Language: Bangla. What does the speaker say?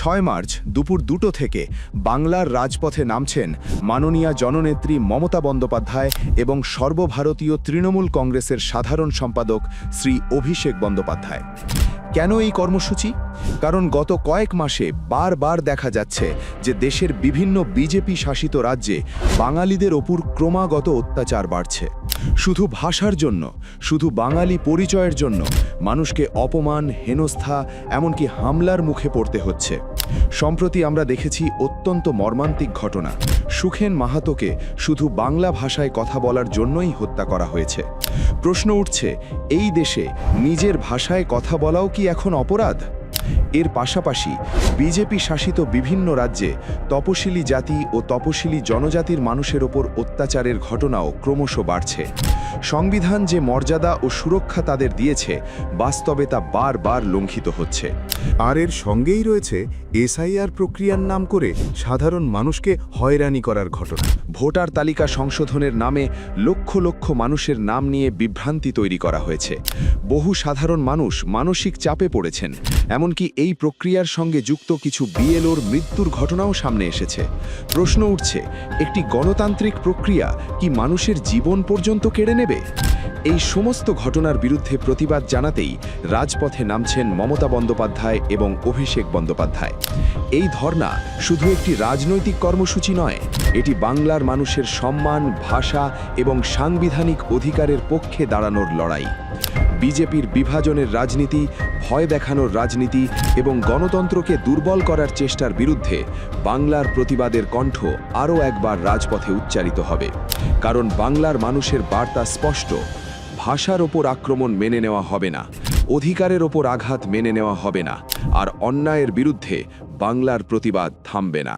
6 মার্চ দুপুর 2টো থেকে বাংলার রাজপথে নামছেন মাননীয়া জননেত্রী মমতা বন্দ্যোপাধ্যায় এবং সর্বভারতীয় তৃণমূল কংগ্রেসের সাধারণ সম্পাদক শ্রী অভিষেক বন্দ্যোপাধ্যায়। কেন এই কর্মসূচি? কারণ গত কয়েক মাসে বারবার দেখা যাচ্ছে যে দেশের বিভিন্ন বিজেপি শাসিত রাজ্যে বাঙালিদের ওপর ক্রমাগত অত্যাচার বাড়ছে। শুধু ভাষার জন্য, শুধু বাঙালি পরিচয়ের জন্য মানুষকে অপমান, হেনস্থা, এমনকি হামলার মুখে পড়তে হচ্ছে। সম্প্রতি আমরা দেখেছি অত্যন্ত মর্মান্তিক ঘটনা। সুখেন মাহাতোকে শুধু বাংলা ভাষায় কথা বলার জন্যই হত্যা করা হয়েছে। প্রশ্ন উঠছে, এই দেশে নিজের ভাষায় কথা বলাও কি এখন অপরাধ? এর পাশাপাশি বিজেপি শাসিত বিভিন্ন রাজ্যে তপশিলি জাতি ও তপশিলি জনজাতির মানুষের ওপর অত্যাচারের ঘটনাও ক্রমশ বাড়ছে। সংবিধান যে মর্যাদা ও সুরক্ষা তাদের দিয়েছে, বাস্তবে তা বারবার লঙ্ঘিত হচ্ছে। আর এর সঙ্গেই রয়েছে এসআইআর প্রক্রিয়ার নাম করে সাধারণ মানুষকে হয়রানি করার ঘটনা। ভোটার তালিকা সংশোধনের নামে লক্ষ লক্ষ মানুষের নাম নিয়ে বিভ্রান্তি তৈরি করা হয়েছে। বহু সাধারণ মানুষ মানসিক চাপে পড়েছেন। এমনকি এই প্রক্রিয়ার সঙ্গে যুক্ত কিছু বিএলওর মৃত্যুর ঘটনাও সামনে এসেছে। প্রশ্ন উঠছে, একটি গণতান্ত্রিক প্রক্রিয়া কি মানুষের জীবন পর্যন্ত কেড়ে নেবে? এই সমস্ত ঘটনার বিরুদ্ধে প্রতিবাদ জানাতেই রাজপথে নামছেন মমতা বন্দ্যোপাধ্যায় এবং অভিষেক বন্দ্যোপাধ্যায়। এই ধর্না শুধু একটি রাজনৈতিক কর্মসূচি নয়, এটি বাংলার মানুষের সম্মান, ভাষা এবং সাংবিধানিক অধিকারের পক্ষে দাঁড়ানোর লড়াই। বিজেপির বিভাজনের রাজনীতি, ভয় দেখানোর রাজনীতি এবং গণতন্ত্রকে দুর্বল করার চেষ্টার বিরুদ্ধে বাংলার প্রতিবাদের কণ্ঠ আরও একবার রাজপথে উচ্চারিত হবে। কারণ বাংলার মানুষের বার্তা স্পষ্ট: ভাষার ওপর আক্রমণ মেনে নেওয়া হবে না, অধিকারের ওপর আঘাত মেনে নেওয়া হবে না, আর অন্যায়ের বিরুদ্ধে বাংলার প্রতিবাদ থামবে না।